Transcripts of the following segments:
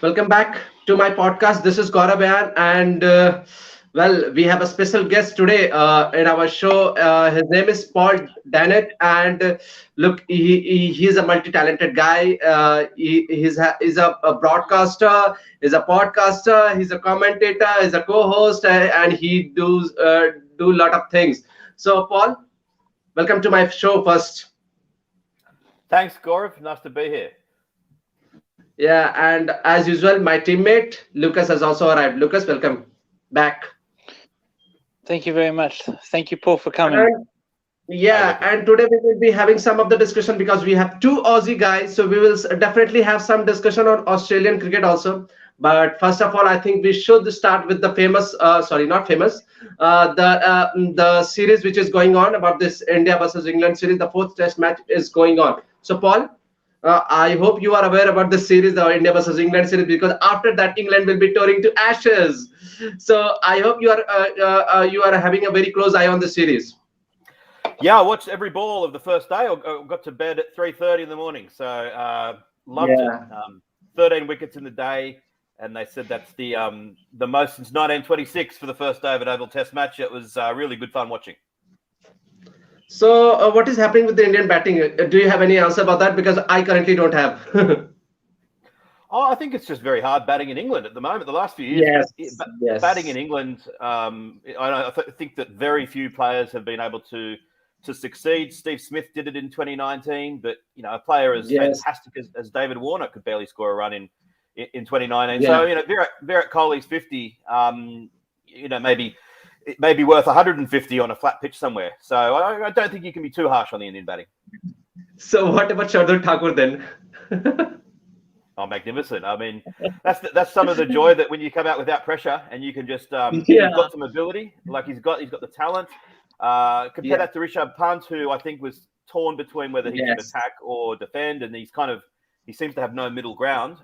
Welcome back to my podcast. This is Gaurav Ayaan, and we have a special guest today in our show. His name is Paul Dennett, and look, he's a multi-talented guy. He's a broadcaster, he's a podcaster, he's a commentator, he's a co-host, and he do a lot of things. So, Paul, welcome to my show first. Thanks, Gaurav. Nice to be here. Yeah, and as usual, my teammate Lucas has also arrived. Lucas, welcome back. Thank you very much. Thank you, Paul, for coming. And yeah, and today we will be having some of the discussion because we have two Aussie guys, so we will definitely have some discussion on Australian cricket also. But first of all, I think we should start with the famous, sorry, not famous, the series which is going on about this India versus England series. The fourth Test match is going on. So, Paul, I hope you are aware about this series, the India versus England series, because after that England will be touring to Ashes. So I hope you are having a very close eye on the series. Yeah, I watched every ball of the first day. I got to bed at 3:30 in the morning, so loved it. 13 wickets in the day, and they said that's the most since 1926 for the first day of an Oval Test match. It was really good fun watching. So, what is happening with the Indian batting? Do you have any answer about that? Because I currently don't have. I think it's just very hard batting in England at the moment. The last few years, yes. Batting in England, I think that very few players have been able to succeed. Steve Smith did it in 2019, but a player as fantastic as David Warner could barely score a run in 2019. Yeah. So Virat Kohli's 50. Maybe it may be worth 150 on a flat pitch somewhere. So I don't think you can be too harsh on the Indian batting. So what about Shardul Thakur then? Oh, magnificent! I mean, that's some of the joy that when you come out without pressure and you can just he's got some ability, like he's got the talent. Compare that to Rishabh Pant, who I think was torn between whether he should attack or defend, and he seems to have no middle ground.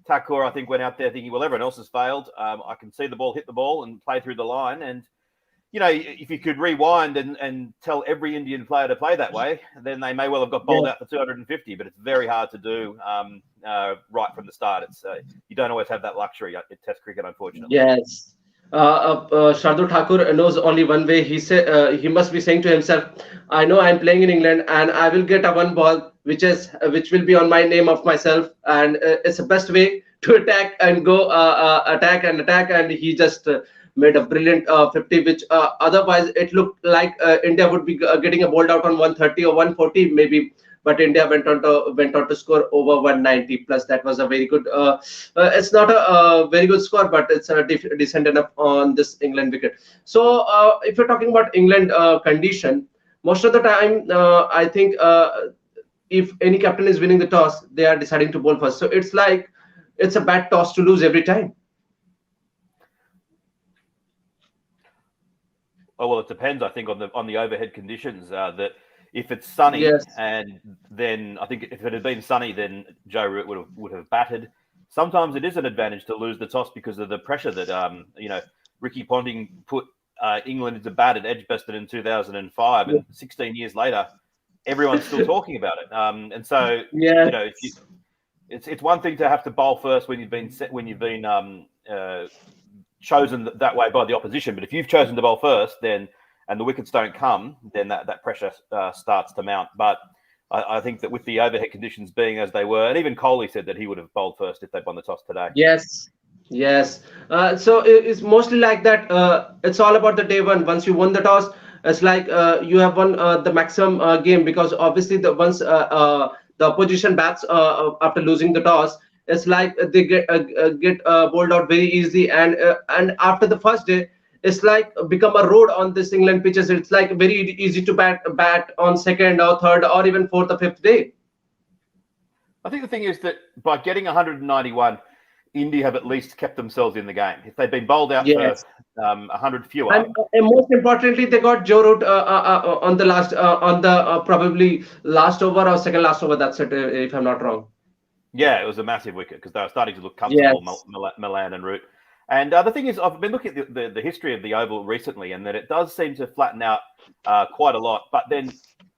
Thakur, I think, went out there thinking, well, everyone else has failed. I can see the ball hit the ball and play through the line. And, if you could rewind and tell every Indian player to play that way, then they may well have got bowled out for 250. But it's very hard to do right from the start. It's you don't always have that luxury at Test cricket, unfortunately. Yes. Shardul Thakur knows only one way. He he must be saying to himself, I know I'm playing in England and I will get a one ball which will be on my name of myself, and it's the best way to attack and go attack, and he just made a brilliant 50, which otherwise it looked like India would be getting a bowled out on 130 or 140 maybe. But India went on to score over 190 plus. That was a very good. It's not a very good score, but it's a decent enough on this England wicket. So if you're talking about England condition, most of the time, I think if any captain is winning the toss, they are deciding to bowl first. So it's like it's a bad toss to lose every time. Oh, well, it depends, I think, on the overhead conditions. That if it's sunny, and then I think if it had been sunny, then Joe Root would have batted. Sometimes it is an advantage to lose the toss because of the pressure that Ricky Ponting put England into bat at Edgbaston in 2005, and 16 years later, everyone's still talking about it. And so it's one thing to have to bowl first when you've been chosen that way by the opposition, but if you've chosen to bowl first, then and the wickets don't come, then that pressure starts to mount. But I think that with the overhead conditions being as they were, and even Kohli said that he would have bowled first if they'd won the toss today. Yes. So it's mostly like that. It's all about the day one. Once you won the toss, it's like you have won the maximum game, because obviously once the opposition bats after losing the toss, it's like they get bowled out very easily, and after the first day, it's like become a road on this England pitches. It's like very easy to bat on second or third or even fourth or fifth day. I think the thing is that by getting 191, India have at least kept themselves in the game. If they'd been bowled out for 100 fewer, and most importantly, they got Joe Root on the last probably last over or second last over. That's it, if I'm not wrong. Yeah, it was a massive wicket because they were starting to look comfortable, Milan and Root. And the thing is, I've been looking at the history of the Oval recently, and that it does seem to flatten out quite a lot. But then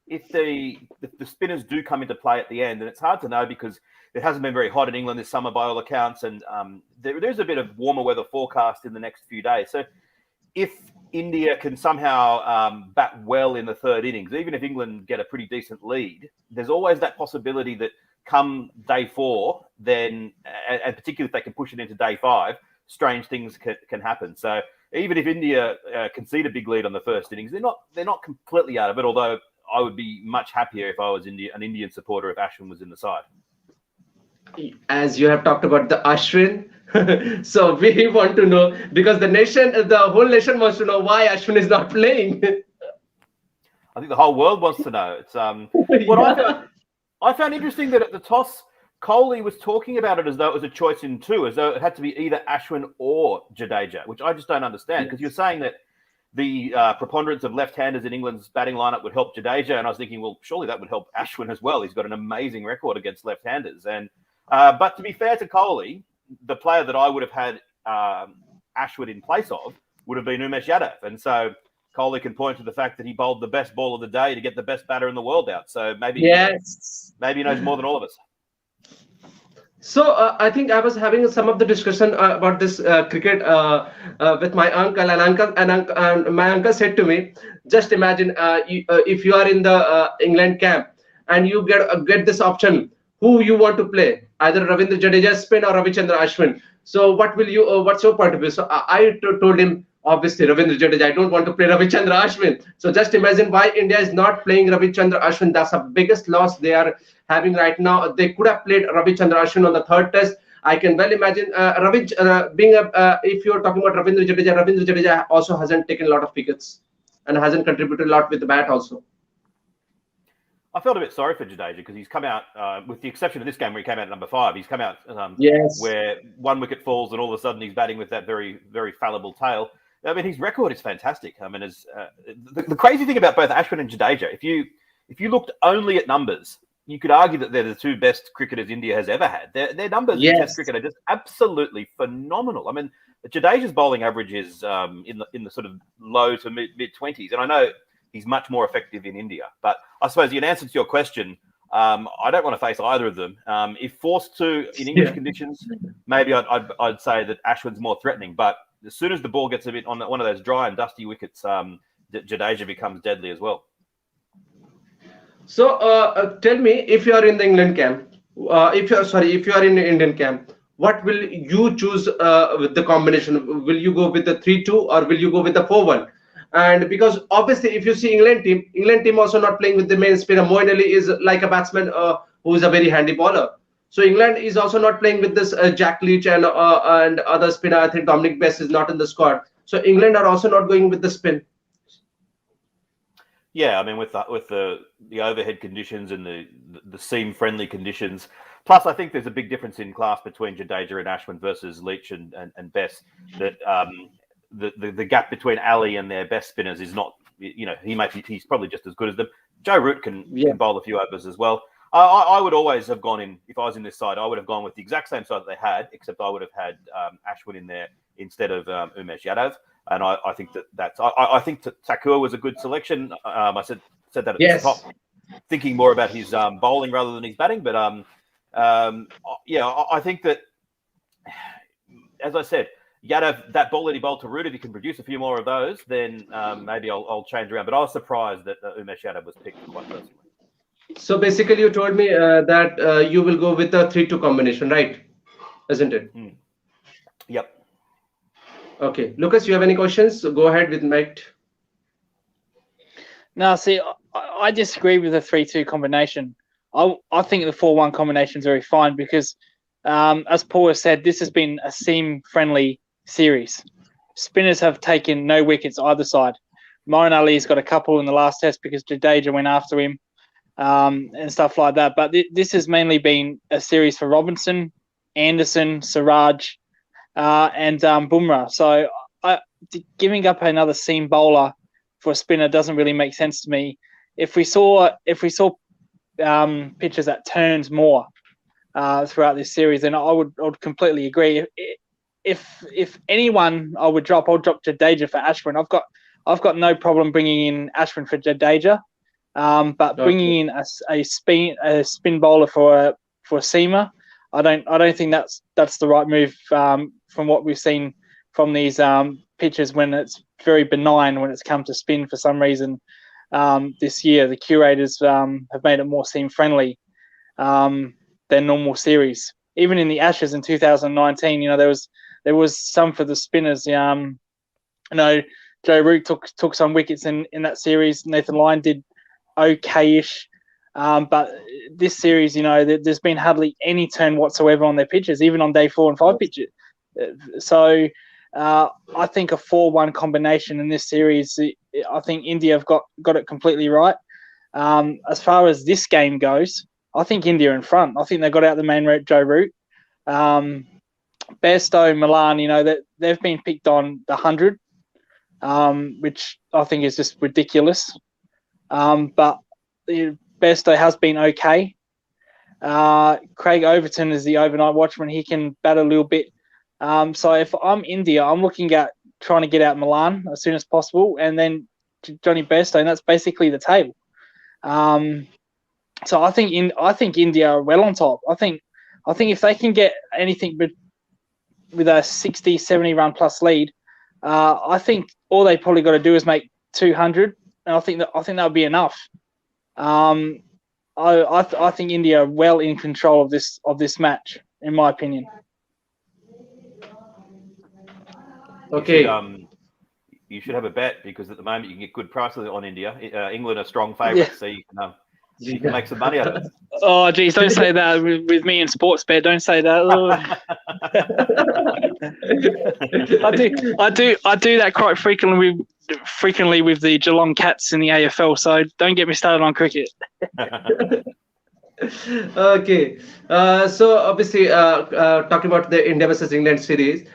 if the spinners do come into play at the end, and it's hard to know because it hasn't been very hot in England this summer by all accounts, and there's a bit of warmer weather forecast in the next few days. So if India can somehow bat well in the third innings, even if England get a pretty decent lead, there's always that possibility that come day 4, then, and particularly if they can push it into day 5, strange things can happen. So even if India concede a big lead on the first innings, they're not completely out of it, although I would be much happier if I was an Indian supporter if Ashwin was in the side. As you have talked about the Ashwin, so we want to know, because the whole nation wants to know why Ashwin is not playing. I think the whole world wants to know. It's what I found interesting that at the toss, Kohli was talking about it as though it was a choice in 2, as though it had to be either Ashwin or Jadeja, which I just don't understand, because you're saying that the preponderance of left-handers in England's batting lineup would help Jadeja, and I was thinking, well, surely that would help Ashwin as well. He's got an amazing record against left-handers, and but to be fair to Kohli, the player that I would have had Ashwin in place of would have been Umesh Yadav. And so Kohli can point to the fact that he bowled the best ball of the day to get the best batter in the world out. So maybe he knows more than all of us. So I think I was having some of the discussion about this cricket with my uncle, and my uncle said to me, just imagine if you are in the England camp and you get this option, who you want to play, either Ravindra Jadeja spin or Ravichandra Ashwin. So what's your point of view? So I told him, obviously Ravindra Jadeja. I don't want to play Ravichandra Ashwin. So just imagine why India is not playing Ravichandra Ashwin. That's the biggest loss they are having right now. They could have played Ravichandra Ashwin on the third test. I can well imagine if you're talking about Ravindra Jadeja also hasn't taken a lot of wickets and hasn't contributed a lot with the bat also. I felt a bit sorry for Jadeja because he's come out, with the exception of this game where he came out at number 5, he's come out where 1 wicket falls and all of a sudden he's batting with that very, very fallible tail. I mean, his record is fantastic. I mean, the crazy thing about both Ashwin and Jadeja, if you looked only at numbers, you could argue that they're the 2 best cricketers India has ever had. Their numbers in Test cricket are just absolutely phenomenal. I mean, Jadeja's bowling average is in the sort of low to mid 20s, and I know he's much more effective in India. But I suppose in answer to your question, I don't want to face either of them. If forced to in English conditions, maybe I'd say that Ashwin's more threatening. But as soon as the ball gets a bit on one of those dry and dusty wickets, Jadeja becomes deadly as well. So tell me, if you are in the England camp, if you are in the Indian camp, what will you choose with the combination? Will you go with the 3-2 or will you go with the 4-1? And because obviously, if you see England team also not playing with the main spinner. Moeen Ali is like a batsman who is a very handy bowler. So England is also not playing with this Jack Leach and other spinner. I think Dominic Bess is not in the squad. So England are also not going with the spin. Yeah, I mean, with the overhead conditions and the seam friendly conditions. Plus, I think there's a big difference in class between Jadeja and Ashwin versus Leach and Bess. That the gap between Ali and their best spinners is not, he's probably just as good as them. Joe Root can bowl a few overs as well. I would always have gone in, if I was in this side, I would have gone with the exact same side that they had, except I would have had Ashwin in there instead of Umesh Yadav. And I think I think that Thakur was a good selection. I said that at the top, thinking more about his bowling rather than his batting. But I think that, as I said, Yadav, that ball that he bowled to Root, if he can produce a few more of those, then maybe I'll change around. But I was surprised that Umesh Yadav was picked quite personally. So basically, you told me that you will go with a 3-2 combination, right? Isn't it? Yep. Okay, Lucas, you have any questions? So go ahead with Mike. No, see, I disagree with the 3-2 combination. I think the 4-1 combination is very fine because, as Paul has said, this has been a seam-friendly series. Spinners have taken no wickets either side. Moeen Ali's got a couple in the last test because Jadeja went after him and stuff like that. But this has mainly been a series for Robinson, Anderson, Siraj, and Bumrah. So giving up another seam bowler for a spinner doesn't really make sense to me. If we saw pitches that turns more throughout this series, then I would completely agree. If anyone I would drop, I'll drop Jadeja for Ashwin. I've got no problem bringing in Ashwin for Jadeja. But bringing in a spin bowler for a seamer, I don't think that's the right move from what we've seen from these pitches when it's very benign when it's come to spin for some reason. This year, the curators have made it more seam friendly than normal series. Even in the Ashes in 2019, there was some for the spinners. Joe Root took some wickets in that series. Nathan Lyon did okay-ish. But this series, there's been hardly any turn whatsoever on their pitches, even on day 4 and 5 pitches. So I think a 4-1 combination in this series, I think India have got it completely right. As far as this game goes, I think India are in front. I think they got out the main route, Joe Root. Bairstow, Milan, they've been picked on the 100, which I think is just ridiculous. But Bairstow has been okay. Craig Overton is the overnight watchman. He can bat a little bit. So if I'm India, I'm looking at trying to get out Milan as soon as possible, and then Johnny Bairstow, and that's basically the table. So I think India are well on top. I think if they can get anything with a 60, 70 run plus lead, I think all they probably got to do is make 200, and I think that would be enough. I think India are well in control of this match, in my opinion. Okay. You should have a bet, because at the moment you can get good prices on India. England are strong favourites, so you can make some money out of it. Oh, geez, don't say that with me in sports bet. Don't say that. I do that quite frequently with the Geelong Cats in the AFL. So don't get me started on cricket. Okay, so obviously talking about the India versus England series,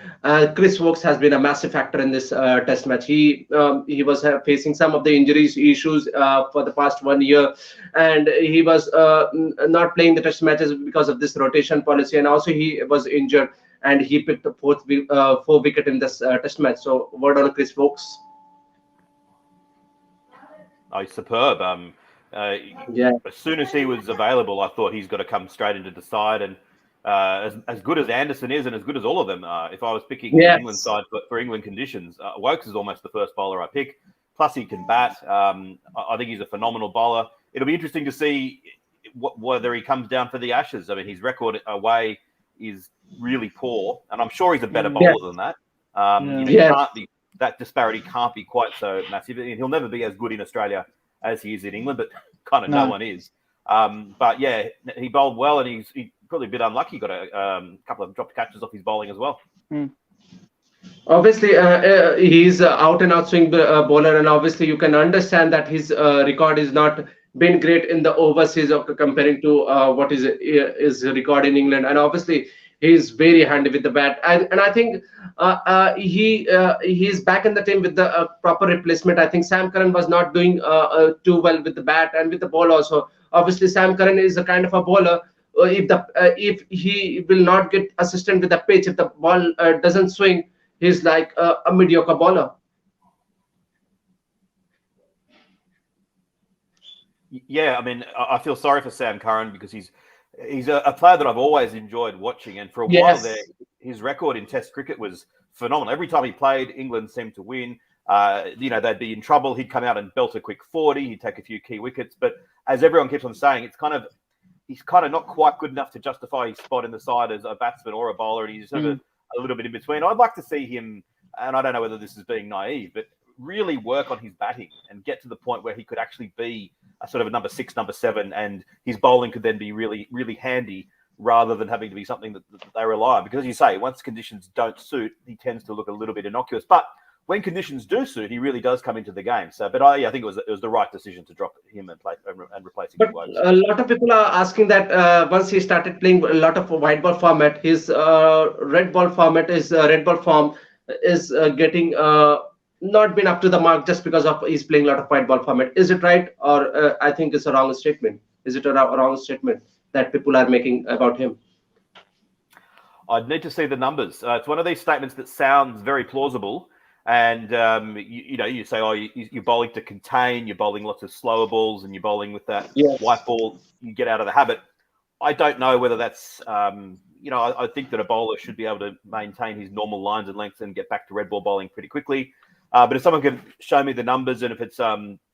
Chris Woakes has been a massive factor in this test match. He was facing some of the injuries issues for the past 1 year, and he was not playing the test matches because of this rotation policy, and also he was injured, and he picked the 4 wicket in this test match. So word on Chris Woakes. Oh, he's superb. As soon as he was available, I thought he's got to come straight into the side. And as good as Anderson is, and as good as all of them, if I was picking the England side for England conditions, Woakes is almost the first bowler I pick. Plus, he can bat. I think he's a phenomenal bowler. It'll be interesting to see whether he comes down for the Ashes. I mean, his record away is really poor, and I'm sure he's a better bowler than that. Can't be, that disparity can't be quite so massive. He'll never be as good in Australia as he is in England, but kind of no one is. But yeah, he bowled well, and he's probably a bit unlucky. Got a couple of dropped catches off his bowling as well. Obviously, he's out and out swing bowler, and obviously you can understand that his record is not been great in the overseas comparing to what is his record in England, and obviously he's very handy with the bat, and I think he's back in the team with the proper replacement. I think Sam Curran was not doing too well with the bat and with the ball also. Obviously, Sam Curran is a kind of a bowler. If he will not get assistant with the pitch, if the ball doesn't swing, he's like a mediocre bowler. Yeah, I mean, I feel sorry for Sam Curran, because he's a player that I've always enjoyed watching, and for a while there, his record in Test cricket was phenomenal. Every time he played, England seemed to win. They'd be in trouble. He'd come out and belt a quick 40. He'd take a few key wickets. But as everyone keeps on saying, he's kind of not quite good enough to justify his spot in the side as a batsman or a bowler, and he's sort of a little bit in between. I'd like to see him, and I don't know whether this is being naive, but really work on his batting and get to the point where he could actually be a sort of a number 6, number 7, and his bowling could then be really, really handy, rather than having to be something that they rely on. Because as you say, once conditions don't suit, he tends to look a little bit innocuous. But when conditions do suit, he really does come into the game. So, but I think it was the right decision to drop him and replace him. But a lot of people are asking that once he started playing a lot of white ball format, his red ball format red ball form is getting not been up to the mark just because of he's playing a lot of white ball format. Is it right, or I think it's a wrong statement? Is it a wrong statement that people are making about him? I'd need to see the numbers. It's one of these statements that sounds very plausible, And you say, oh, you're bowling to contain, you're bowling lots of slower balls, and you're bowling with that white ball. You get out of the habit. I don't know whether that's, I think that a bowler should be able to maintain his normal lines and lengths and get back to red ball bowling pretty quickly. But if someone can show me the numbers and if it's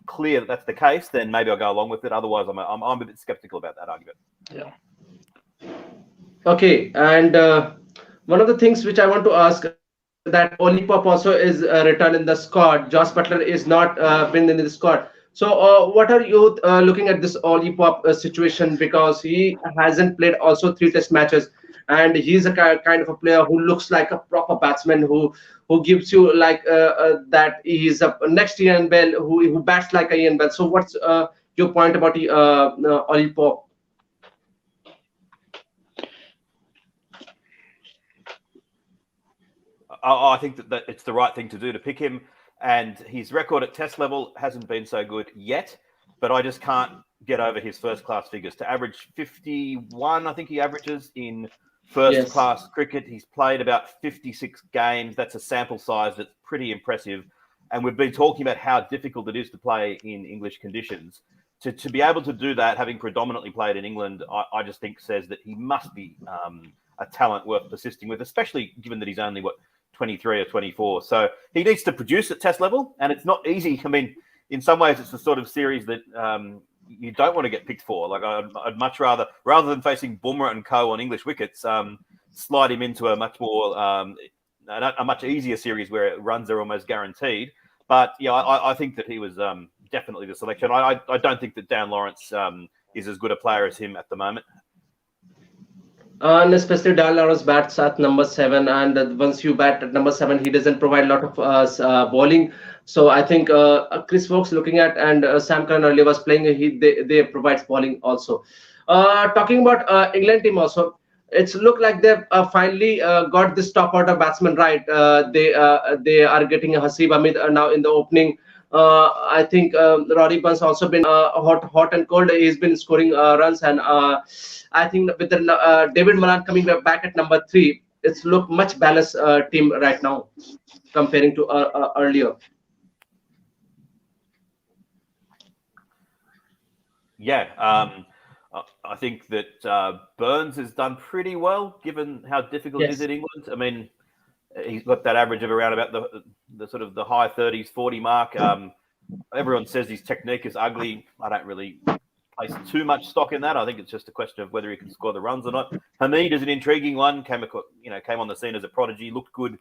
clear that that's the case, then maybe I'll go along with it. Otherwise, I'm a bit skeptical about that argument. Yeah. Okay, and one of the things which I want to ask that Oli Pop also is returned in the squad. Josh Butler is not been in the squad. So, what are you looking at this Oli Pop situation, because he hasn't played also 3 Test matches, and he's a kind of a player who looks like a proper batsman who gives you like that he's a next Ian Bell who bats like a Ian Bell. So, what's your point about Oli Pop? I think that it's the right thing to do to pick him, and his record at Test level hasn't been so good yet, but I just can't get over his first-class figures. To average 51, I think he averages in first-class cricket. He's played about 56 games. That's a sample size that's pretty impressive, and we've been talking about how difficult it is to play in English conditions. To be able to do that, having predominantly played in England, I just think says that he must be a talent worth persisting with, especially given that he's only, 23 or 24. So he needs to produce at Test level, and it's not easy. I mean, in some ways, it's the sort of series that you don't want to get picked for. Like I'd much rather than facing Bumrah and co on English wickets, slide him into a much more a much easier series where runs are almost guaranteed. But yeah, I think that he was definitely the selection. I don't think that Dan Lawrence is as good a player as him at the moment. And especially Dan Lawrence bats at number 7, and once you bat at number 7, he doesn't provide a lot of bowling. So I think Chris Wokes looking at, and Sam Curran earlier was playing. They provides bowling also. Talking about England team also, it's looked like they've finally got this top order batsman right. They are getting Hasib Hamid now in the opening. I think Rory Burns also been hot and cold. He's been scoring runs, and I think with the David Malan coming back at number 3, it's look much balanced team right now comparing to earlier. Yeah, I think that Burns has done pretty well given how difficult it is in England. I mean, he's got that average of around about the sort of the high 30s, 40 mark. Everyone says his technique is ugly. I don't really place too much stock in that. I think it's just a question of whether he can score the runs or not. Hamid is an intriguing one. Came on the scene as a prodigy. Looked good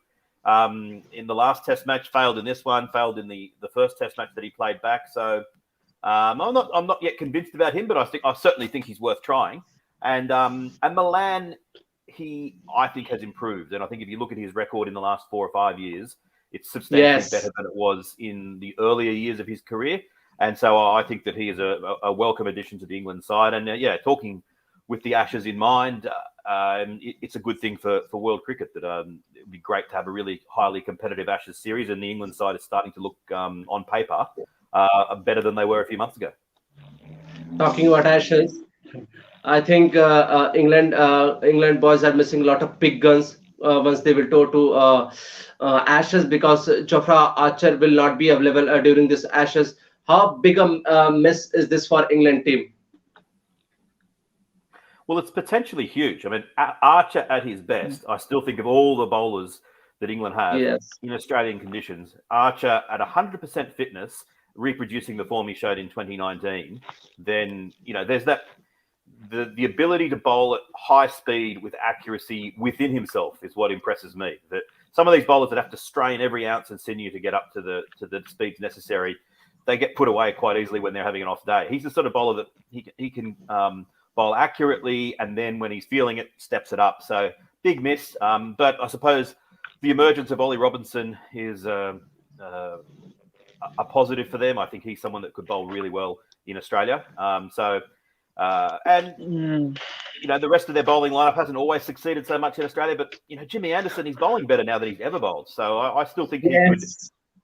in the last Test match. Failed in this one. Failed in the first Test match that he played back. So I'm not yet convinced about him, but I certainly think he's worth trying. And Malan, I think has improved, and I think if you look at his record in the last 4 or 5 years, it's substantially better than it was in the earlier years of his career. And so I think that he is a welcome addition to the England side. And talking with the Ashes in mind, it's a good thing for world cricket that it would be great to have a really highly competitive Ashes series, and the England side is starting to look on paper better than they were a few months ago. Talking about Ashes, I think England boys are missing a lot of big guns once they will go to Ashes, because Jofra Archer will not be available during this Ashes. How big a miss is this for England team? Well, it's potentially huge. I mean, Archer at his best, I still think of all the bowlers that England have in Australian conditions. Archer at 100% fitness, reproducing the form he showed in 2019, then there's that. The ability to bowl at high speed with accuracy within himself is what impresses me. That some of these bowlers that have to strain every ounce and sinew to get up to the speeds necessary, they get put away quite easily when they're having an off day. He's the sort of bowler that he can bowl accurately, and then when he's feeling it, steps it up. So big miss. But I suppose the emergence of Ollie Robinson is a positive for them. I think he's someone that could bowl really well in Australia. The rest of their bowling lineup hasn't always succeeded so much in Australia, but Jimmy Anderson is bowling better now than he's ever bowled. So I still think he could.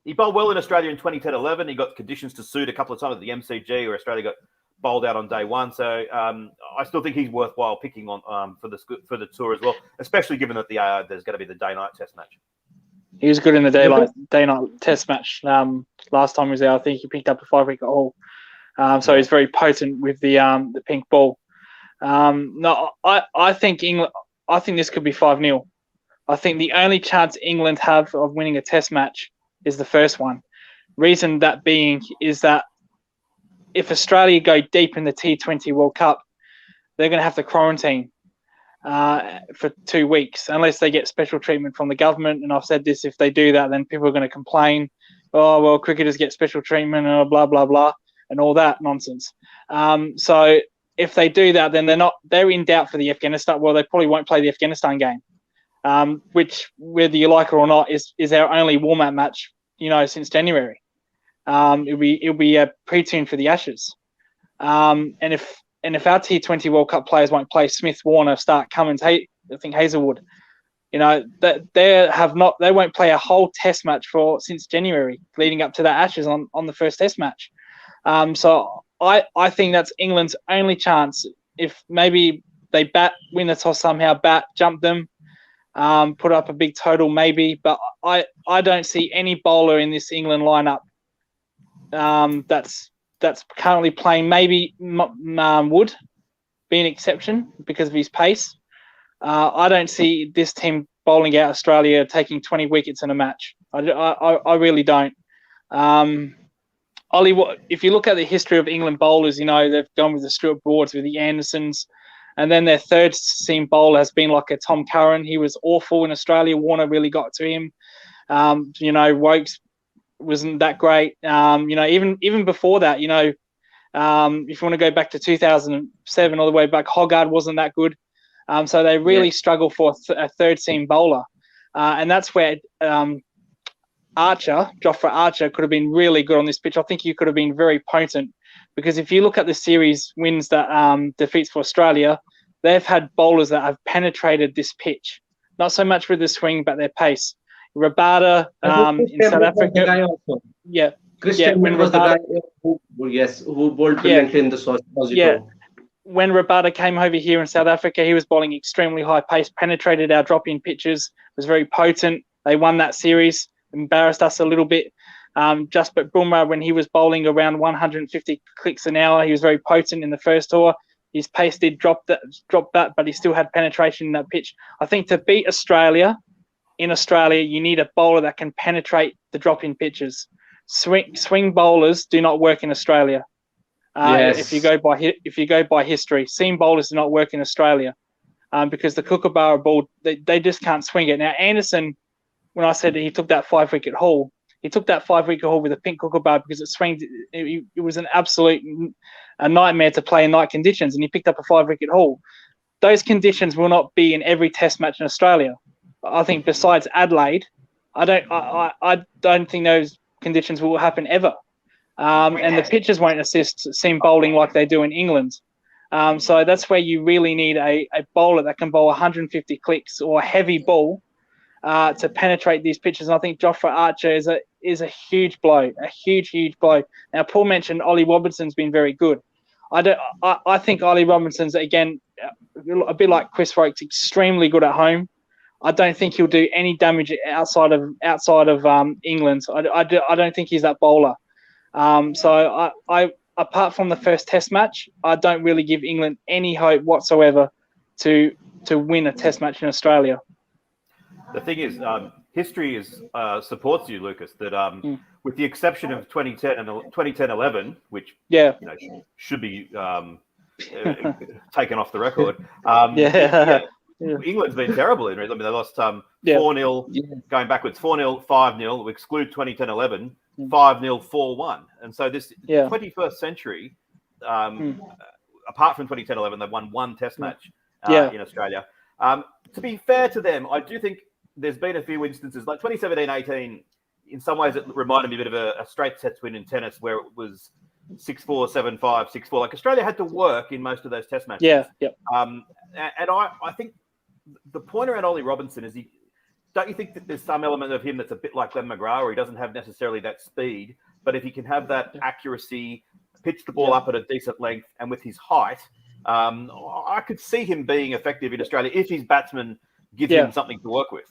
He bowled well in Australia in 2010-11. He got conditions to suit a couple of times at the MCG, where Australia got bowled out on day one. So I still think he's worthwhile picking on for the tour as well, especially given that there's going to be the day-night Test match. He was good in the day-night test match last time he was there. I think he picked up a 5-wicket haul. So he's very potent with the pink ball. No, I think England. I think this could be 5-0. I think the only chance England have of winning a test match is the first one. Reason that being is that if Australia go deep in the T20 World Cup, they're going to have to quarantine for 2 weeks unless they get special treatment from the government. And I've said this, if they do that, then people are going to complain, oh, well, cricketers get special treatment, blah, blah, blah, and all that nonsense. So if they do that, then they're in doubt for the Afghanistan. Well, they probably won't play the Afghanistan game, which, whether you like it or not, is our only warm-up match, since January. It'll be a pre-tune for the Ashes. And if our T20 World Cup players won't play, Smith, Warner, Stark, Cummins, I think Hazelwood, that they won't play a whole test match since January leading up to that Ashes on the first test match. So I think that's England's only chance. If maybe they win the toss somehow, jump them, put up a big total maybe, but I don't see any bowler in this England lineup that's currently playing. Maybe Wood be an exception because of his pace. I don't see this team bowling out Australia taking 20 wickets in a match. I really don't. Ollie, if you look at the history of England bowlers, they've gone with the Stuart Broads, with the Andersons, and then their third seam bowler has been like a Tom Curran. He was awful in Australia. Warner really got to him. Wokes wasn't that great. Even before that, if you want to go back to 2007 all the way back, Hoggard wasn't that good. So they really struggle for a third seam bowler. And that's where Jofra Archer could have been really good on this pitch. I think he could have been very potent, because if you look at the series wins that defeats for Australia, they've had bowlers that have penetrated this pitch. Not so much with the swing, but their pace. Rabada in South Africa. Christian was the guy who bowled brilliantly in the Aussie Tour. When Rabada came over here in South Africa, he was bowling extremely high pace, penetrated our drop-in pitches, was very potent. They won that series, embarrassed us a little bit. Jasprit Bumrah, when he was bowling around 150 clicks an hour, he was very potent in the first tour. His pace did drop that, but he still had penetration in that pitch. I think to beat Australia, in Australia, you need a bowler that can penetrate the drop-in pitches. Swing bowlers do not work in Australia. If you go by history, seam bowlers do not work in Australia because the Kookaburra ball, they just can't swing it. Now Anderson, when I said he took that 5-wicket haul, he took that 5-wicket haul with a pink Kookaburra because it swinged. It was an absolute nightmare to play in night conditions, and he picked up a 5-wicket haul. Those conditions will not be in every Test match in Australia. I think besides Adelaide, I don't think those conditions will happen ever. And the pitches won't assist seam bowling like they do in England. So that's where you really need a bowler that can bowl 150 clicks or a heavy ball to penetrate these pitches. And I think Jofra Archer is a huge blow, a huge blow. Now, Paul mentioned Ollie Robinson's been very good. I think Ollie Robinson's, again, a bit like Chris Wokes, extremely good at home. I don't think he'll do any damage outside of England. I don't think he's that bowler. So I apart from the first Test match, I don't really give England any hope whatsoever to win a Test match in Australia. The thing is, history supports you, Lucas. That with the exception of 2010 and 2010-11, which should be taken off the record. England's been terrible in it. I mean, they lost 4-0, going backwards 4-0, 5-0. We exclude 2010-11, 5-0, 4-1. And so this 21st century, apart from 2010-11, they've won one Test match in Australia. To be fair to them, I do think there's been a few instances, like 2017-18, in some ways it reminded me a bit of a straight sets win in tennis where it was 6-4, 7-5, 6-4. Like Australia had to work in most of those Test matches. And I think the point around Ollie Robinson is don't you think that there's some element of him that's a bit like Glenn McGrath, where he doesn't have necessarily that speed, but if he can have that accuracy, pitch the ball up at a decent length, and with his height, I could see him being effective in Australia if his batsmen give him something to work with.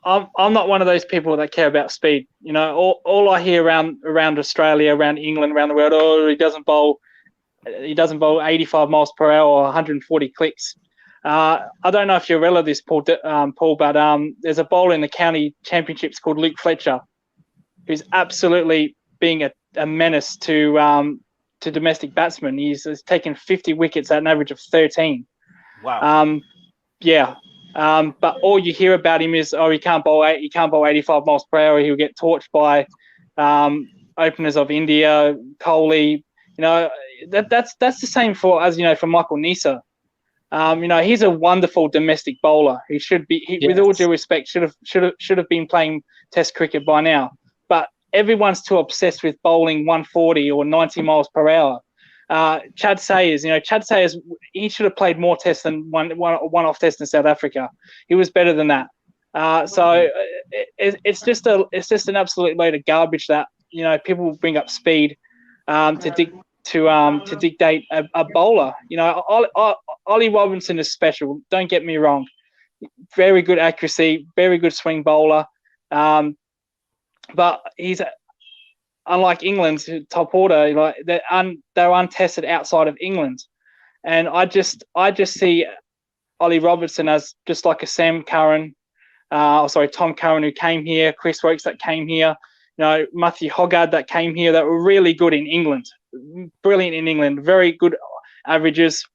I'm not one of those people that care about speed. You know, all I hear around Australia, around England, around the world, oh, he doesn't bowl 85 miles per hour or 140 clicks. I don't know if you're aware of this, Paul, but there's a bowler in the county championships called Luke Fletcher, who's absolutely being a menace to domestic batsmen. He's taken 50 wickets at an average of 13. Wow. Yeah. But all you hear about him is, he can't bowl 85 miles per hour. He'll get torched by openers of India, Kohli. You know, that's the same for Michael Neser. You know, he's a wonderful domestic bowler. He should be, Yes. with all due respect, should have been playing Test cricket by now. But everyone's too obsessed with bowling 140 or 90 miles per hour. Chad Sayers, he should have played more tests than one-off test in South Africa. He was better than that. So it's just an absolute load of garbage that, you know, people bring up speed to dictate a bowler. You know, Ollie Robinson is special. Don't get me wrong. Very good accuracy, very good swing bowler. But he's unlike England's top order. Like they're untested outside of England, and I just see Ollie Robertson as just like a Tom Curran who came here, Chris Wokes that came here, you know, Matthew Hoggard that came here that were really good in England, brilliant in England, very good averages,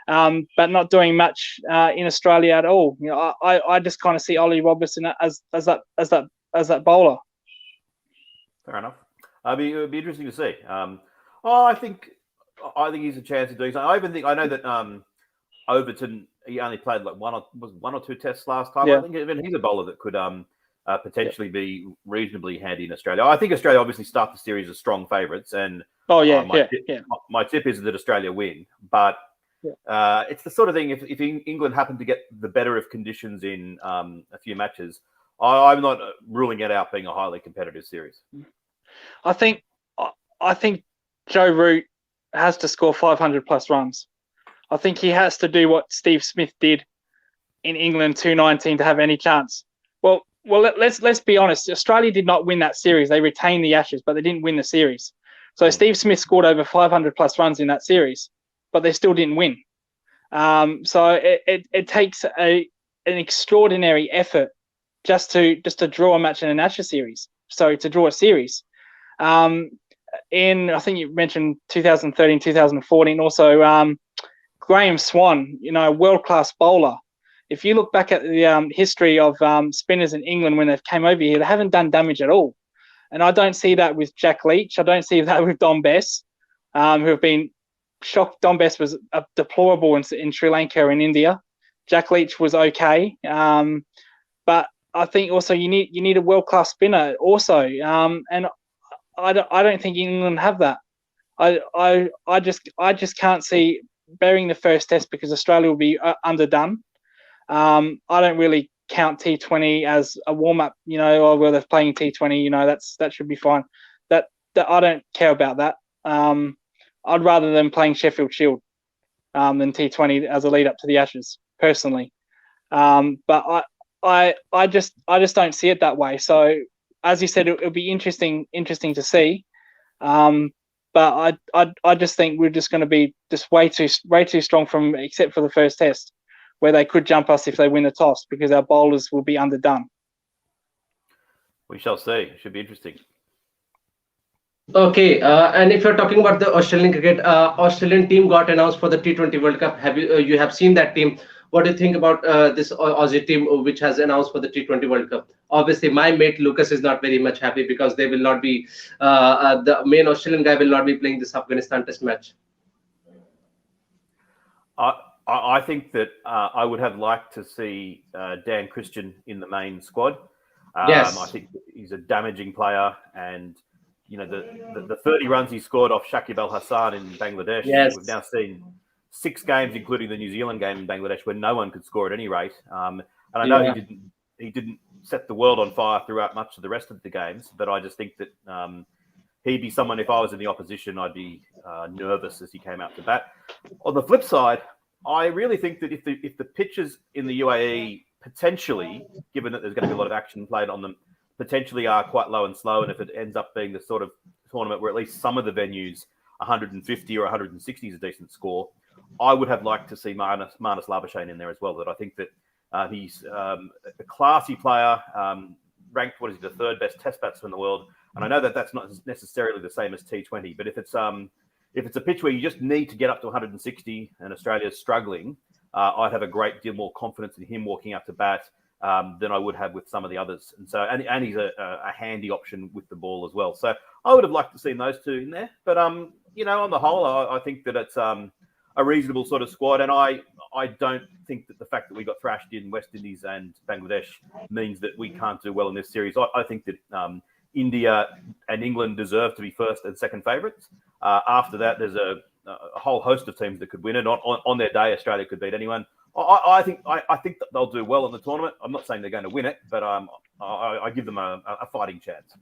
but not doing much in Australia at all. You know, I just kind of see Ollie Robertson as that bowler. Fair enough. It would be interesting to see. I think he's a chance of doing something. I know that Overton, he only played like one or two tests last time. Yeah. I think even he's a bowler that could potentially be reasonably handy in Australia. I think Australia obviously start the series as strong favourites, and my tip is that Australia win. But it's the sort of thing, if England happen to get the better of conditions in a few matches, I'm not ruling it out being a highly competitive series. I think Joe Root has to score 500 plus runs. I think he has to do what Steve Smith did in England 2019 to have any chance. Well, let's be honest. Australia did not win that series. They retained the Ashes, but they didn't win the series. So Steve Smith scored over 500 plus runs in that series, but they still didn't win. So it takes an extraordinary effort just to draw a match in an Ashes series. So to draw a series. I think you mentioned 2013, 2014, also Graham Swan, you know, world-class bowler. If you look back at the history of spinners in England when they came over here, they haven't done damage at all. And I don't see that with Jack Leach. I don't see that with Don Bess, who have been shocked. Don Bess was deplorable in Sri Lanka and India. Jack Leach was okay. But I think also you need a world-class spinner also. And I don't think England have that. I just can't see bearing the first test because Australia will be underdone. I don't really count T20 as a warm up. You know, where they're playing T20. You know, that should be fine. That I don't care about that. I'd rather them playing Sheffield Shield than T20 as a lead up to the Ashes personally. But I just don't see it that way. So. As you said, it'll be interesting to see, but I just think we're just going to be just way too strong except for the first test, where they could jump us if they win the toss because our bowlers will be underdone. We shall see. It should be interesting. Okay, and if you're talking about the Australian cricket, Australian team got announced for the T20 World Cup. You have seen that team? What do you think about this Aussie team which has announced for the T20 World Cup? Obviously, my mate Lucas is not very much happy because they will not be the main Australian guy will not be playing this Afghanistan Test match. I think that I would have liked to see Dan Christian in the main squad. Yes, I think he's a damaging player, and you know the 30 runs he scored off Shakib Al Hassan in Bangladesh. Yes. We've now seen 6 games, including the New Zealand game in Bangladesh, where no one could score at any rate. And I know he didn't set the world on fire throughout much of the rest of the games, but I just think that he'd be someone, if I was in the opposition, I'd be nervous as he came out to bat. On the flip side, I really think that if the pitches in the UAE potentially, given that there's going to be a lot of action played on them, potentially are quite low and slow. And if it ends up being the sort of tournament where at least some of the venues 150 or 160 is a decent score, I would have liked to see Marnus Labuschagne in there as well. That I think that he's a classy player, ranked, what is he, the third best Test batsman in the world. And I know that that's not necessarily the same as T20, but if it's a pitch where you just need to get up to 160 and Australia's struggling, I'd have a great deal more confidence in him walking up to bat than I would have with some of the others. And so, and he's a handy option with the ball as well. So I would have liked to see those two in there. But on the whole, I think that it's a reasonable sort of squad. And I don't think that the fact that we got thrashed in West Indies and Bangladesh means that we can't do well in this series. I think that India and England deserve to be first and second favourites. After that, there's a whole host of teams that could win it. On their day, Australia could beat anyone. I think that they'll do well in the tournament. I'm not saying they're going to win it, but I give them a fighting chance.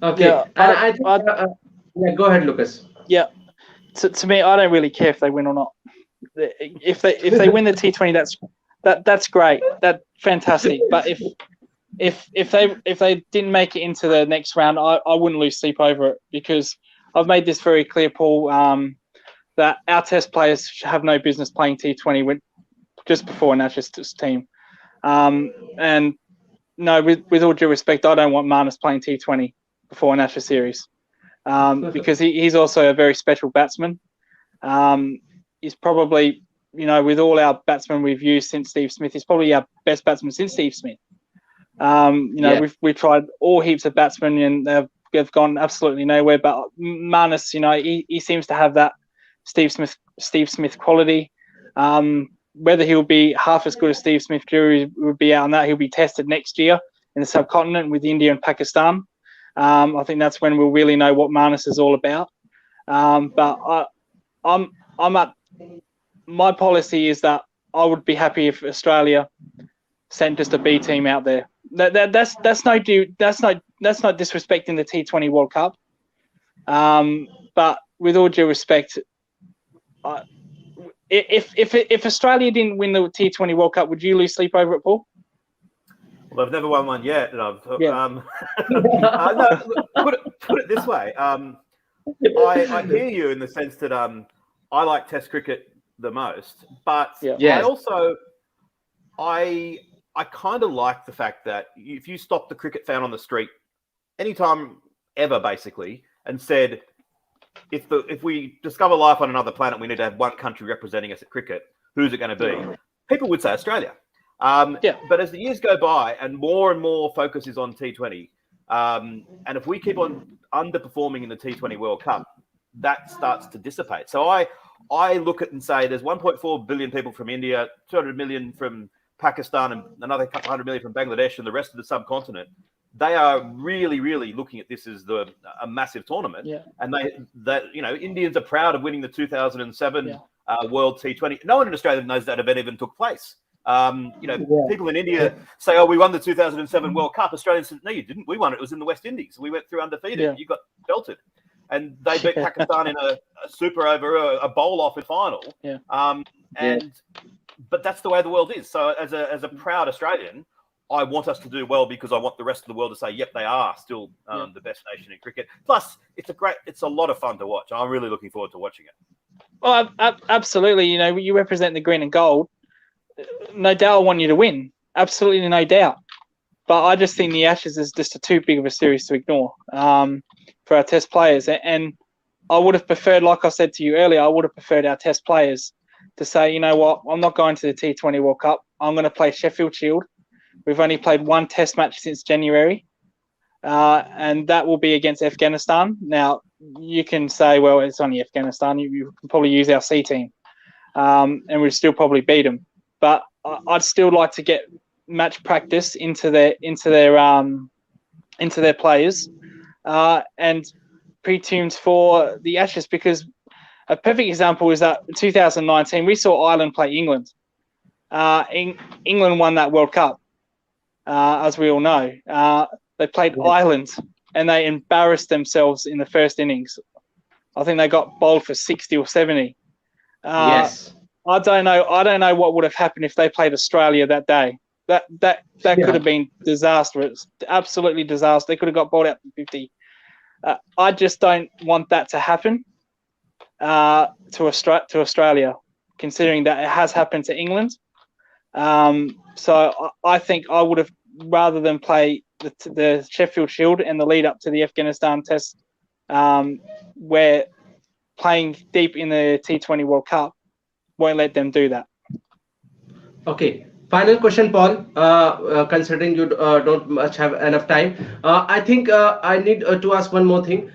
Okay, Yeah, I think, go ahead, Lucas. Yeah, to me, I don't really care if they win or not. If they win the T20, that's great. That's fantastic. But if they didn't make it into the next round, I wouldn't lose sleep over it, because I've made this very clear, Paul, that our Test players have no business playing T20 just before an Ashes team. And no, with all due respect, I don't want Marnus playing T20 before an Ashes series, because he's also a very special batsman. He's probably, with all our batsmen we've used since Steve Smith, he's probably our best batsman since Steve Smith. We've tried all heaps of batsmen and they've gone absolutely nowhere. But Marnus, he seems to have that Steve Smith quality. Whether he'll be half as good as Steve Smith, jury would be out on that. He'll be tested next year in the subcontinent with India and Pakistan. I think that's when we'll really know what Marnus is all about. But my policy is that I would be happy if Australia sent just a B team out there. That's not disrespecting the T20 World Cup. But with all due respect, if Australia didn't win the T20 World Cup, would you lose sleep over it, Paul? Well, I've never won one yet. And I've, yeah. No, put it this way. I hear you in the sense that I like Test cricket the most, but I kind of like the fact that if you stop the cricket fan on the street anytime ever, basically, and said, if we discover life on another planet, we need to have one country representing us at cricket, who's it going to be? People would say Australia. But as the years go by and more focus is on T20, and if we keep on underperforming in the T20 World Cup, that starts to dissipate. So I look at and say there's 1.4 billion people from India, 200 million from Pakistan, and another couple hundred million from Bangladesh and the rest of the subcontinent. They are really, really looking at this as a massive tournament. Yeah. And Indians are proud of winning the 2007 World T20. No one in Australia knows that event even took place. People in India say, "Oh, we won the 2007 World Cup." Australians said, "No, you didn't. We won it. It was in the West Indies. We went through undefeated. Yeah. You got belted." And they beat Pakistan in a super over, a bowl-off in final. Yeah. But that's the way the world is. So as a proud Australian, I want us to do well because I want the rest of the world to say, yep, they are still the best nation in cricket. Plus, it's a lot of fun to watch. I'm really looking forward to watching it. Well, absolutely. You represent the green and gold. No doubt I want you to win. Absolutely no doubt. But I just think the Ashes is just too big of a series to ignore for our Test players. And I would have preferred, like I said to you earlier, I would have preferred our Test players to say, you know what, I'm not going to the T20 World Cup. I'm going to play Sheffield Shield. We've only played one Test match since January, and that will be against Afghanistan. Now, you can say, well, it's only Afghanistan. You can probably use our C team, and we'd still probably beat them. But I'd still like to get match practice into their players and pre-tunes for the Ashes, because a perfect example is that in 2019 we saw Ireland play England. England won that World Cup, as we all know. They played Ireland and they embarrassed themselves in the first innings. I think they got bowled for 60 or 70. Yes. I don't know. I don't know what would have happened if they played Australia that day. That could have been disastrous. Absolutely disastrous. They could have got bowled out from 50. I just don't want that to happen to Australia, considering that it has happened to England. So I think I would have, rather than play the Sheffield Shield and the lead up to the Afghanistan Test, where playing deep in the T20 World Cup, won't let them do that. Okay. Final question, Paul. Considering you don't much have enough time, I think I need to ask one more thing.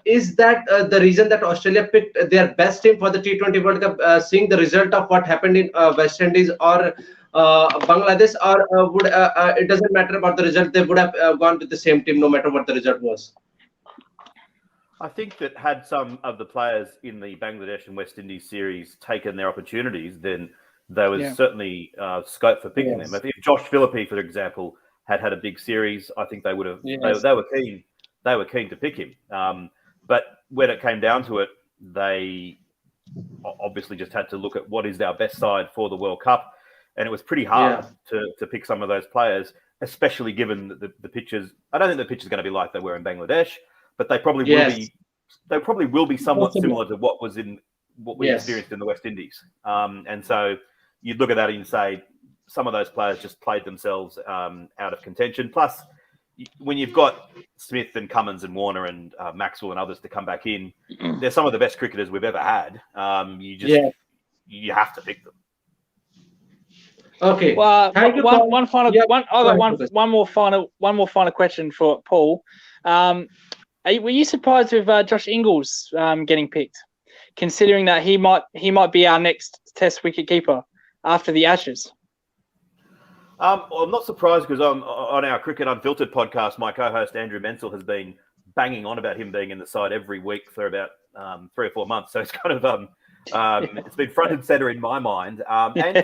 Is that the reason that Australia picked their best team for the T20 World Cup, seeing the result of what happened in West Indies or Bangladesh, or would it doesn't matter about the result? They would have gone with the same team no matter what the result was. I think that had some of the players in the Bangladesh and West Indies series taken their opportunities, then there was certainly scope for picking them. I think if Josh Philippe, for example, had a big series, I think they would have. Yes. They were keen. They were keen to pick him. But when it came down to it, they obviously just had to look at what is our best side for the World Cup, and it was pretty hard to pick some of those players, especially given the pitches. I don't think the pitch is going to be like they were in Bangladesh, but they probably will be. They probably will be somewhat similar to what we experienced in the West Indies. And so you'd look at that and you'd say some of those players just played themselves out of contention. Plus, when you've got Smith and Cummins and Warner and Maxwell and others to come back in, they're some of the best cricketers we've ever had. You have to pick them. Okay. Well, one more final question for Paul. Were you surprised with Josh Ingles getting picked, considering that he might be our next Test wicketkeeper after the Ashes? Well, I'm not surprised because on our Cricket Unfiltered podcast, my co-host Andrew Menzel has been banging on about him being in the side every week for about 3 or 4 months. So it's kind of it's been front and center in my mind. And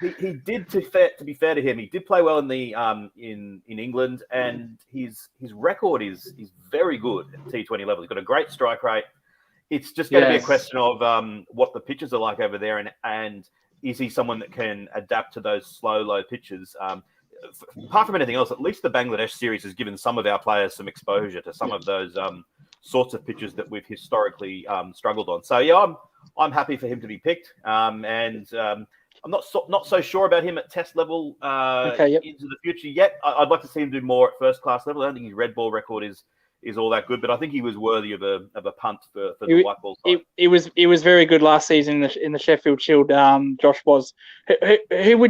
he did, to be fair to him, he did play well in the in England, and his record is very good at T20 level. He's got a great strike rate. It's just going to be a question of what the pitches are like over there, and is he someone that can adapt to those slow, low pitches? Apart from anything else, at least the Bangladesh series has given some of our players some exposure to some of those sorts of pitches that we've historically struggled on. So yeah, I'm happy for him to be picked, and I'm not so sure about him at Test level into the future yet. I'd like to see him do more at first class level. I don't think his red ball record is all that good, but I think he was worthy of a punt for the white ball side. He was very good last season in the Sheffield Shield. Josh was. Who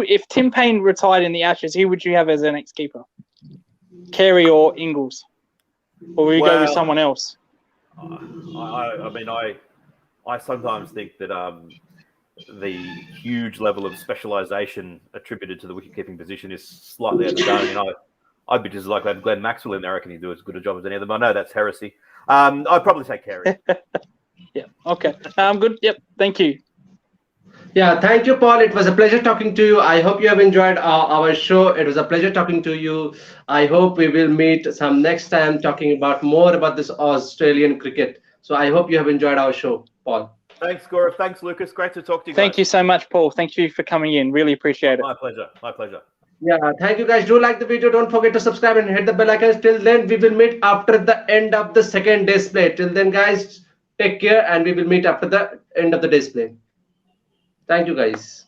if Tim Payne retired in the Ashes, who would you have as an next keeper? Carey or Ingles, or will you go with someone else? I sometimes think that the huge level of specialisation attributed to the wicket-keeping position is slightly overdone. I'd be just like to have Glenn Maxwell in there. I reckon he'd do as good a job as any of them. I know that's heresy. I'd probably say Carey. Yeah. Okay. Good. Yep. Thank you. Yeah. Thank you, Paul. It was a pleasure talking to you. I hope you have enjoyed our show. It was a pleasure talking to you. I hope we will meet some next time talking about more about this Australian cricket. So I hope you have enjoyed our show, Paul. Thanks, Gaurav. Thanks, Lucas. Great to talk to you guys. Thank you so much, Paul. Thank you for coming in. Really appreciate it. My pleasure. My pleasure. Yeah, thank you guys. Do like the video. Don't forget to subscribe and hit the bell icon. Till then, we will meet after the end of the second display. Till then, guys, take care, and we will meet after the end of the display. Thank you, guys.